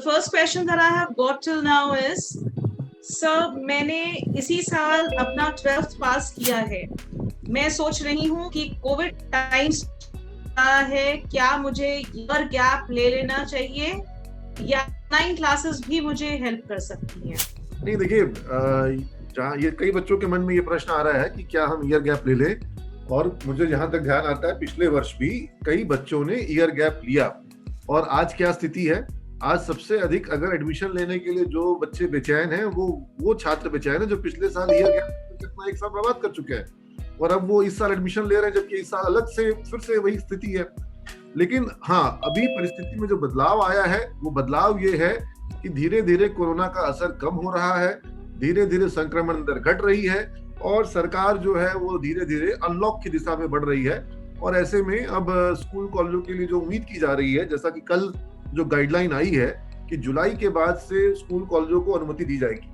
first question that I have got till now is, sir मैंने इसी साल अपना 12th पास किया है। मैं सोच रही हूँ कि कोविड टाइम्स है, क्या मुझे ईयर गैप ले लेना चाहिए या 9 क्लासेस भी मुझे हेल्प कर सकती हैं? नहीं, देखिए, जहाँ ये कई बच्चों के मन में ये प्रश्न आ रहा है कि क्या हम ईयर गैप ले लें, और मुझे जहां तक ध्यान आता है पिछले वर्ष भी कई बच्चों ने ईयर गैप लिया। और आज क्या स्थिति है, आज सबसे अधिक अगर एडमिशन लेने के लिए जो बच्चे बेचैन हैं वो छात्र बेचैन हैं जो पिछले साल ईयर गैप अपना एक साल बर्बाद कर चुके हैं, और अब वो इस साल एडमिशन ले रहे हैं, जबकि इस साल अलग से फिर से वही स्थिति है। लेकिन हाँ, अभी परिस्थिति में जो बदलाव आया है वो बदलाव ये है कि धीरे धीरे कोरोना का असर कम हो रहा है, धीरे धीरे संक्रमण दर घट रही है, और सरकार जो है वो धीरे धीरे अनलॉक की दिशा में बढ़ रही है। और ऐसे में अब स्कूल कॉलेजों के लिए जो उम्मीद की जा रही है, जैसा कि कल जो गाइडलाइन आई है कि जुलाई के बाद से स्कूल कॉलेजों को अनुमति दी जाएगी,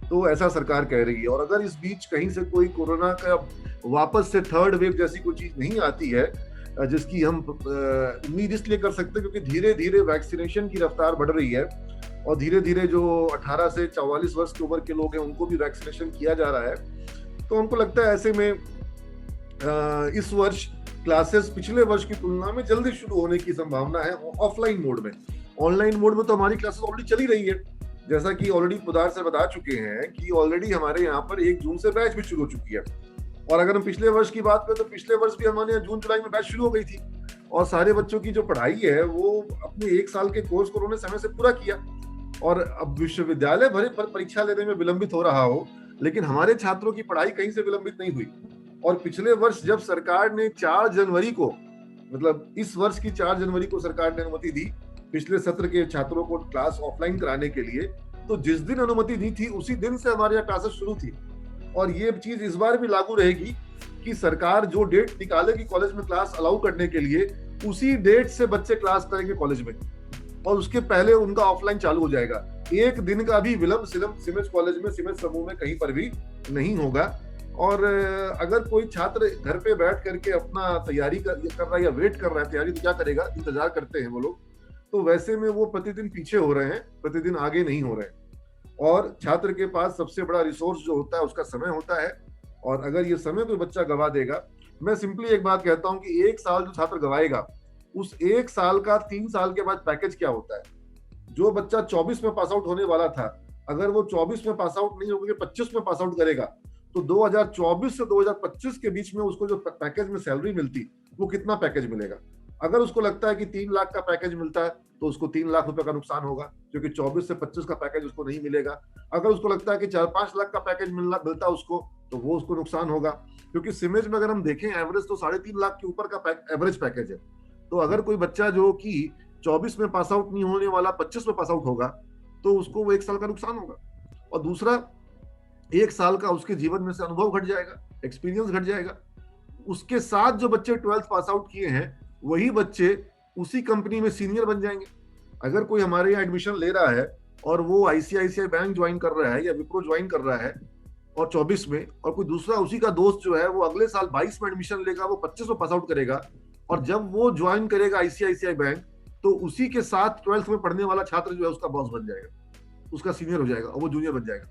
तो ऐसा सरकार कह रही है। और अगर इस बीच कहीं से कोई कोरोना का वापस से थर्ड वेव जैसी कोई चीज नहीं आती है, जिसकी हम उम्मीद इसलिए कर सकते हैं क्योंकि धीरे धीरे वैक्सीनेशन की रफ्तार बढ़ रही है, और धीरे धीरे जो 18 से 44 वर्ष की उम्र के लोग हैं उनको भी वैक्सीनेशन किया जा रहा है, तो हमको लगता है ऐसे में इस वर्ष क्लासेस पिछले वर्ष की तुलना में जल्दी शुरू होने की संभावना है ऑफलाइन मोड में। ऑनलाइन मोड में तो हमारी क्लासेस ऑलरेडी चली रही है, जैसा कि ऑलरेडी पुदार सर बता चुके हैं कि ऑलरेडी हमारे यहाँ पर 1 जून से बैच भी शुरू हो चुकी है। और अगर हम पिछले वर्ष की बात करें तो पिछले वर्ष भी हमारे यहाँ जून जुलाई में बैच शुरू हो गई थी, और सारे बच्चों की जो पढ़ाई है वो अपने 1 साल के कोर्स को उन्होंने समय से पूरा किया। और अब विश्वविद्यालय भरे पर परीक्षा लेने में विलंबित हो रहा हो, लेकिन हमारे छात्रों की पढ़ाई कहीं से विलंबित नहीं हुई। और पिछले वर्ष जब सरकार ने 4 जनवरी को, मतलब इस वर्ष की 4 जनवरी को सरकार ने अनुमति दी पिछले सत्र के छात्रों को क्लास ऑफलाइन कराने के लिए, तो जिस दिन अनुमति दी थी उसी दिन से हमारे यहाँ क्लासेस शुरू थी। और ये चीज इस बार भी लागू रहेगी कि सरकार जो डेट निकालेगी कॉलेज में क्लास अलाउ करने के लिए, उसी डेट से बच्चे क्लास करेंगे कॉलेज में, और उसके पहले उनका ऑफलाइन चालू हो जाएगा। 1 दिन का भी विलंब सिमेज कॉलेज में, सिमेज समूह में कहीं पर भी नहीं होगा। और अगर कोई छात्र घर पे बैठ करके अपना तैयारी कर रहा है या वेट कर रहा है, तैयारी तो क्या करेगा, इंतजार करते हैं वो लोग, तो वैसे में वो प्रतिदिन पीछे हो रहे हैं, प्रतिदिन आगे नहीं हो रहे हैं। और छात्र के पास सबसे बड़ा रिसोर्स जो होता है उसका समय होता है, और अगर ये समय कोई बच्चा गवा देगा, मैं सिंपली एक बात कहता हूँ कि 1 साल जो छात्र गवाएगा, उस 1 साल का 3 साल के बाद पैकेज क्या होता है। जो बच्चा 24 में पास आउट होने वाला था, अगर वो 24 में पास आउट नहीं होकर 25 में पास आउट करेगा, तो 2024 से 2025 के बीच में उसको जो पैकेज में सैलरी मिलती, वो कितना पैकेज मिलेगा। अगर उसको लगता है कि 3 लाख का पैकेज मिलता है तो उसको 3 लाख रुपए का नुकसान होगा, क्योंकि 24 से 25 का पैकेज उसको नहीं मिलेगा। अगर उसको लगता है कि 4-5 लाख का पैकेज मिलता उसको, तो वो उसको नुकसान होगा, क्योंकि सिमेज में अगर हम देखें एवरेज तो 3.5 लाख के ऊपर का एवरेज पैकेज है। तो अगर कोई बच्चा जो कि 24 में पास आउट नहीं होने वाला 25 में पास आउट होगा, तो उसको वो 1 साल का नुकसान होगा। और दूसरा, 1 साल का उसके जीवन में से अनुभव घट जाएगा, एक्सपीरियंस घट जाएगा। उसके साथ जो बच्चे 12th पास आउट किए हैं, वही बच्चे उसी कंपनी में सीनियर बन जाएंगे। अगर कोई हमारे यहाँ एडमिशन ले रहा है और वो आईसीआईसीआई बैंक ज्वाइन कर रहा है या विप्रो ज्वाइन कर रहा है और 24 में, और कोई दूसरा उसी का दोस्त जो है वो अगले साल 22 में एडमिशन लेगा, वो 25 में पास आउट करेगा, और जब वो ज्वाइन करेगा आईसीआईसीआई बैंक, तो उसी के साथ 12th में पढ़ने वाला छात्र जो है उसका बॉस बन जाएगा, उसका सीनियर हो जाएगा और वो जूनियर बन जाएगा।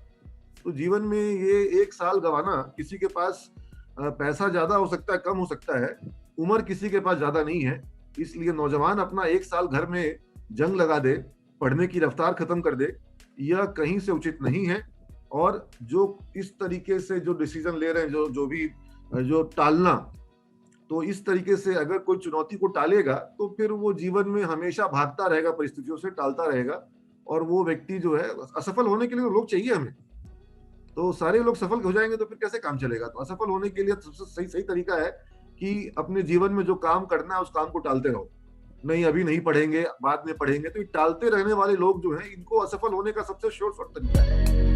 तो जीवन में ये 1 साल गंवाना, किसी के पास पैसा ज्यादा हो सकता है, कम हो सकता है, उम्र किसी के पास ज्यादा नहीं है, इसलिए नौजवान अपना 1 साल घर में जंग लगा दे, पढ़ने की रफ्तार खत्म कर दे, यह कहीं से उचित नहीं है। और जो इस तरीके से जो डिसीजन ले रहे हैं, जो टालना, तो इस तरीके से अगर कोई चुनौती को टालेगा तो फिर वो जीवन में हमेशा भागता रहेगा, परिस्थितियों से टालता रहेगा, और वो व्यक्ति जो है, असफल होने के लिए लोग चाहिए हमें, तो सारे लोग सफल हो जाएंगे तो फिर कैसे काम चलेगा। तो असफल होने के लिए सबसे सही तरीका है कि अपने जीवन में जो काम करना है उस काम को टालते रहो। नहीं, अभी नहीं पढ़ेंगे, बाद में पढ़ेंगे, तो ये टालते रहने वाले लोग जो हैं, इनको असफल होने का सबसे शॉर्ट तरीका है।